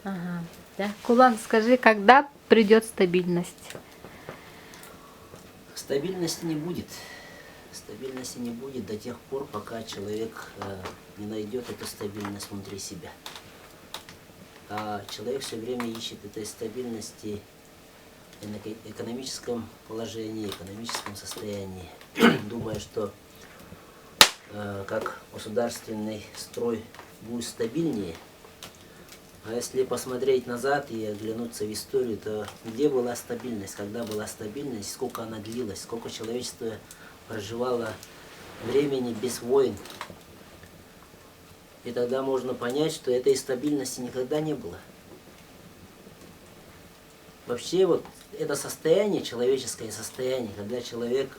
Ага. Да. Кулан, скажи, когда придет стабильность? Стабильности не будет. Стабильности не будет до тех пор, пока человек не найдет эту стабильность внутри себя. А человек все время ищет этой стабильности и на экономическом положении, экономическом состоянии, думая, что как государственный строй будет стабильнее. А если посмотреть назад и оглянуться в историю, то где была стабильность, когда была стабильность, сколько она длилась, сколько человечество проживало времени без войн. И тогда можно понять, что этой стабильности никогда не было. Вообще вот это состояние, человеческое состояние, когда человек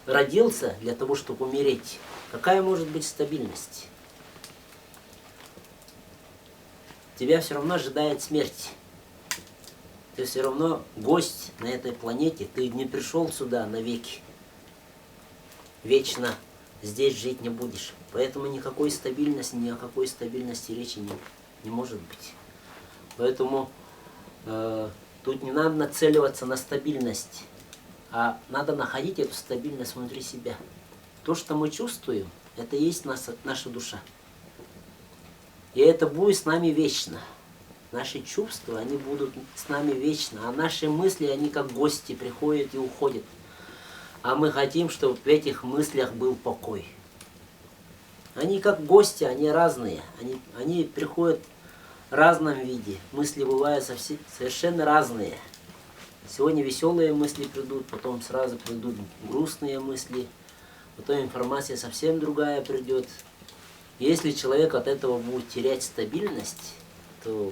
родился для того, чтобы умереть, какая может быть стабильность? Тебя все равно ожидает смерть. Ты все равно гость на этой планете. Ты не пришел сюда навеки. Вечно здесь жить не будешь. Поэтому никакой стабильности, ни о какой стабильности речи не может быть. Поэтому тут не надо нацеливаться на стабильность, а надо находить эту стабильность внутри себя. То, что мы чувствуем, это и есть наша душа. И это будет с нами вечно. Наши чувства, они будут с нами вечно. А наши мысли, они как гости приходят и уходят. А мы хотим, чтобы в этих мыслях был покой. Они как гости, они разные. Они приходят в разном виде. Мысли бывают совершенно разные. Сегодня веселые мысли придут, потом сразу придут грустные мысли. Потом информация совсем другая придет. Если человек от этого будет терять стабильность, то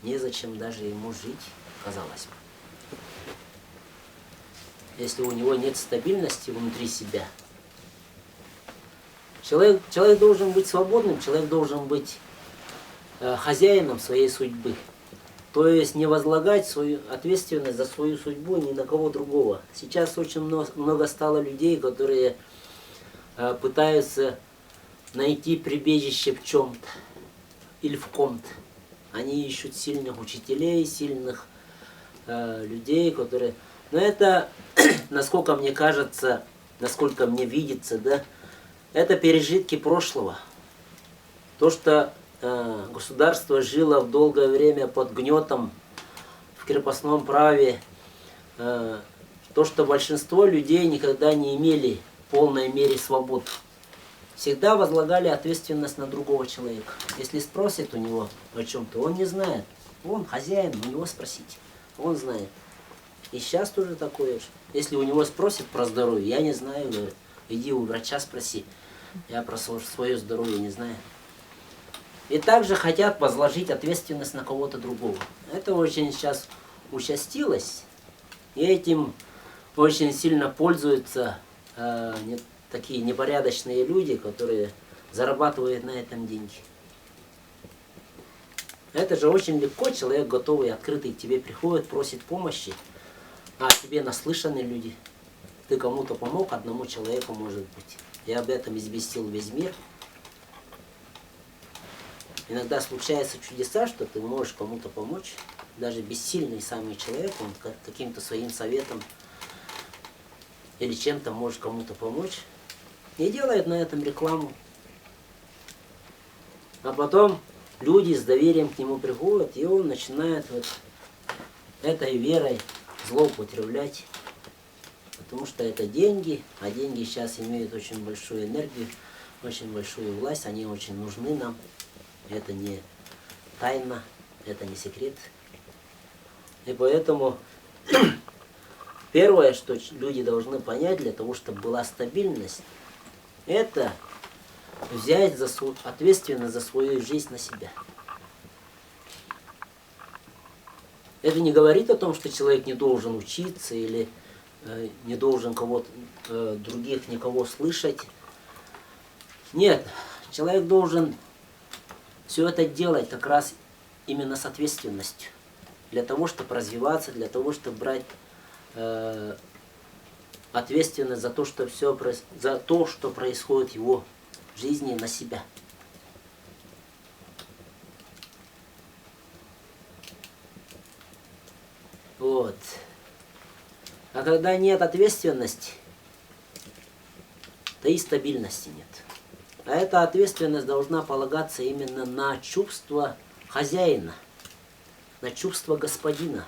незачем даже ему жить, казалось бы. Если у него нет стабильности внутри себя, человек должен быть свободным, человек должен быть хозяином своей судьбы. То есть не возлагать свою ответственность за свою судьбу ни на кого другого. Сейчас очень много стало людей, которые пытаются найти прибежище в чем-то или в ком-то. Они ищут сильных учителей, сильных людей, которые... Но это, насколько мне кажется, насколько мне видится, да, это пережитки прошлого. То, что государство жило в долгое время под гнетом, в крепостном праве, то, что большинство людей никогда не имели в полной мере свободы. Всегда возлагали ответственность на другого человека. Если спросят у него о чем-то, он не знает. Он хозяин, у него спросите. Он знает. И сейчас тоже такое же. Если у него спросят про здоровье, я не знаю, говорит, иди у врача спроси. Я про свое здоровье не знаю. И также хотят возложить ответственность на кого-то другого. Это очень сейчас участилось. И этим очень сильно пользуются такие непорядочные люди, которые зарабатывают на этом деньги. Это же очень легко, человек готовый, открытый к тебе приходит, просит помощи, а тебе наслышаны люди. Ты кому-то помог, одному человеку, может быть. И об этом известил весь мир. Иногда случаются чудеса, что ты можешь кому-то помочь, даже бессильный самый человек, он каким-то своим советом или чем-то может кому-то помочь. И делает на этом рекламу. А потом люди с доверием к нему приходят, и он начинает вот этой верой злоупотреблять. Потому что это деньги, а деньги сейчас имеют очень большую энергию, очень большую власть, они очень нужны нам. Это не тайна, это не секрет. И поэтому первое, что люди должны понять для того, чтобы была стабильность, это взять ответственность за свою жизнь на себя. Это не говорит о том, что человек не должен учиться или не должен кого-то, других никого слышать. Нет, человек должен все это делать как раз именно с ответственностью. Для того, чтобы развиваться, для того, чтобы брать ответственность за то, что происходит в его жизни на себя. Вот. А когда нет ответственности, то и стабильности нет. А эта ответственность должна полагаться именно на чувство хозяина, на чувство господина.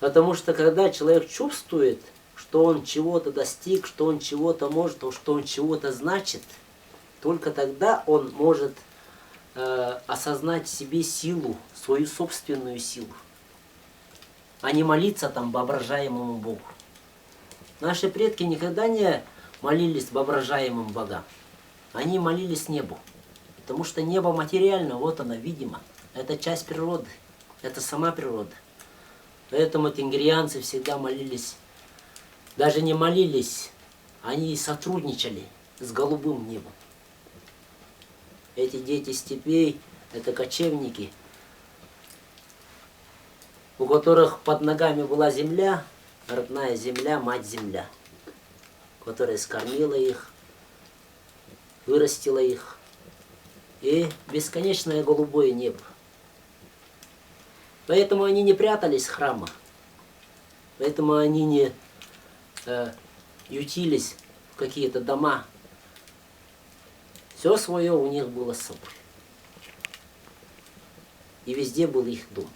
Потому что когда человек чувствует, что он чего-то достиг, что он чего-то может, что он чего-то значит, только тогда он может осознать в себе силу, свою собственную силу, а не молиться там воображаемому Богу. Наши предки никогда не молились воображаемым богам. Они молились небу. Потому что небо материально, вот оно, видимо. Это часть природы. Это сама природа. Поэтому тенгрианцы всегда молились. Даже не молились, они сотрудничали с голубым небом. Эти дети степей, это кочевники, у которых под ногами была земля, родная земля, мать-земля, которая скормила их, вырастила их, и бесконечное голубое небо. Поэтому они не прятались в храмах, поэтому они не ютились в какие-то дома. Все свое у них было с собой. И везде был их дом.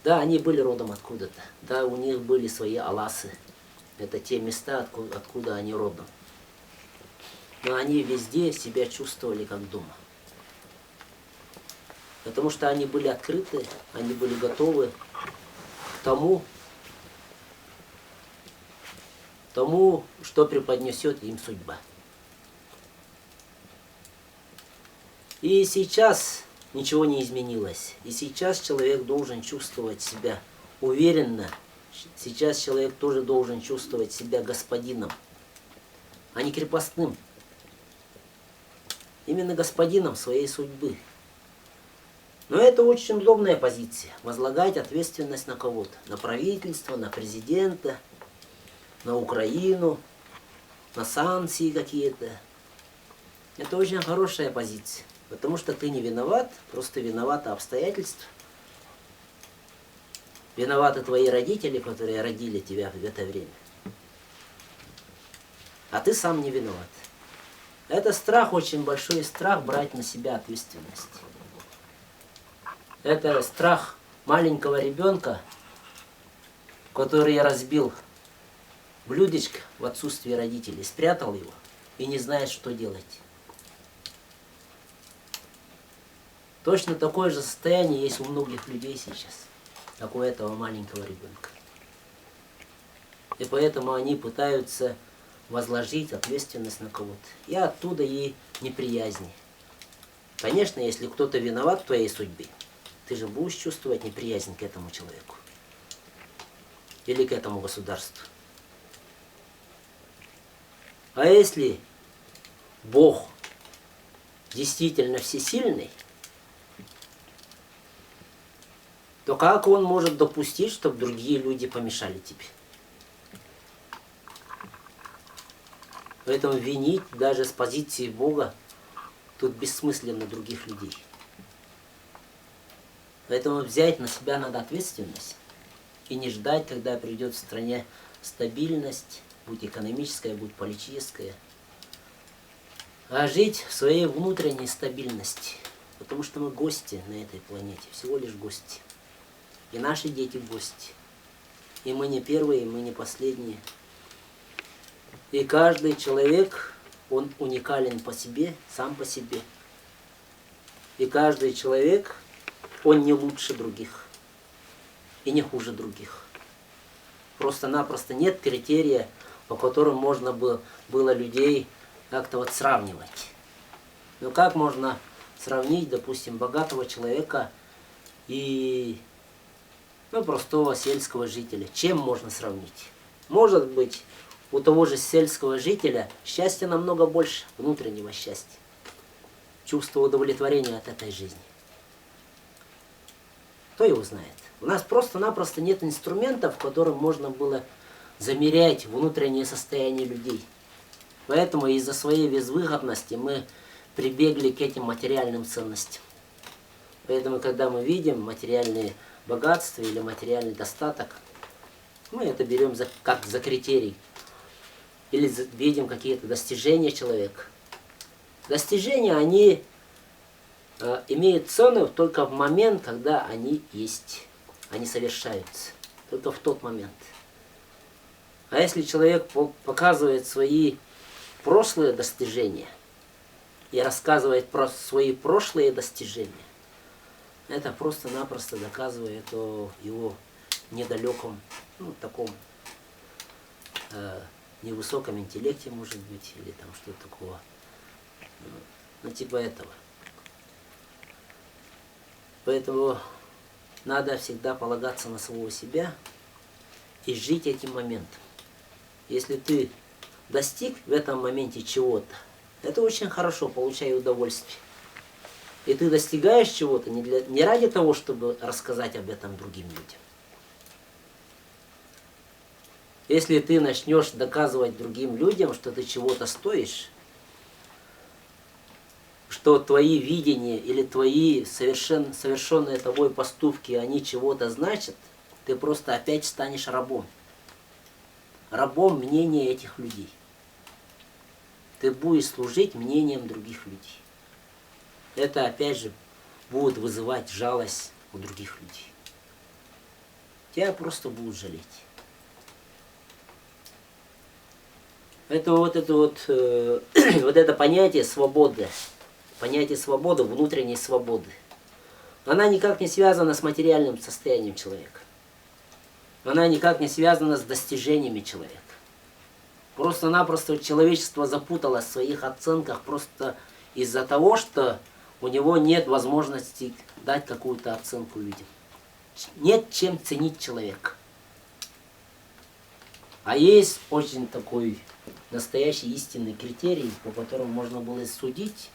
Да, они были родом откуда-то. Да, у них были свои аласы. Это те места, откуда они родом. Но они везде себя чувствовали как дома. Потому что они были открыты, они были готовы к тому, что преподнесет им судьба. И сейчас ничего не изменилось. И сейчас человек должен чувствовать себя уверенно. Сейчас человек тоже должен чувствовать себя господином, а не крепостным. Именно господином своей судьбы. Но это очень удобная позиция. Возлагать ответственность на кого-то. На правительство, на президента, на Украину, на санкции какие-то. Это очень хорошая позиция. Потому что ты не виноват, просто виноваты обстоятельства. Виноваты твои родители, которые родили тебя в это время. А ты сам не виноват. Это страх, очень большой страх брать на себя ответственность. Это страх маленького ребенка, который я разбил блюдечко в отсутствие родителей, спрятал его и не знает, что делать. Точно такое же состояние есть у многих людей сейчас, как у этого маленького ребенка. И поэтому они пытаются возложить ответственность на кого-то. И оттуда и неприязни. Конечно, если кто-то виноват в твоей судьбе, ты же будешь чувствовать неприязнь к этому человеку. Или к этому государству. А если Бог действительно всесильный, то как Он может допустить, чтобы другие люди помешали тебе? Поэтому винить даже с позиции Бога тут бессмысленно других людей. Поэтому взять на себя надо ответственность и не ждать, когда придет в стране стабильность, будь экономическая, будь политическая, а жить в своей внутренней стабильности. Потому что мы гости на этой планете, всего лишь гости. И наши дети гости. И мы не первые, и мы не последние. И каждый человек, он уникален по себе, сам по себе. И каждый человек, он не лучше других. И не хуже других. Просто-напросто нет критерия, по которым можно было людей как-то вот сравнивать. Но как можно сравнить, допустим, богатого человека и простого сельского жителя? Чем можно сравнить? Может быть, у того же сельского жителя счастья намного больше, внутреннего счастья. Чувство удовлетворения от этой жизни. Кто его знает? У нас просто-напросто нет инструментов, которым можно было замерять внутреннее состояние людей. Поэтому из-за своей безвыходности мы прибегли к этим материальным ценностям. Поэтому, когда мы видим материальные богатства или материальный достаток, мы это берем как за критерий. Или видим какие-то достижения человека. Достижения, они имеют цену только в момент, когда они есть. Они совершаются. Только в тот момент. А если человек показывает свои прошлые достижения и рассказывает про свои прошлые достижения, это просто-напросто доказывает о его недалеком, таком невысоком интеллекте, может быть, или там что-то такого. Типа этого. Поэтому надо всегда полагаться на самого себя и жить этим моментом. Если ты достиг в этом моменте чего-то, это очень хорошо, получай удовольствие. И ты достигаешь чего-то не ради того, чтобы рассказать об этом другим людям. Если ты начнешь доказывать другим людям, что ты чего-то стоишь, что твои видения или твои совершенные тобой поступки, они чего-то значат, ты просто опять станешь рабом. Рабом мнения этих людей. Ты будешь служить мнением других людей. Это опять же будет вызывать жалость у других людей. Тебя просто будут жалеть. Поэтому вот это понятие свободы, внутренней свободы, она никак не связана с материальным состоянием человека. Она никак не связана с достижениями человека. Просто-напросто человечество запуталось в своих оценках просто из-за того, что у него нет возможности дать какую-то оценку людям. Нет чем ценить человека. А есть очень такой настоящий истинный критерий, по которому можно было судить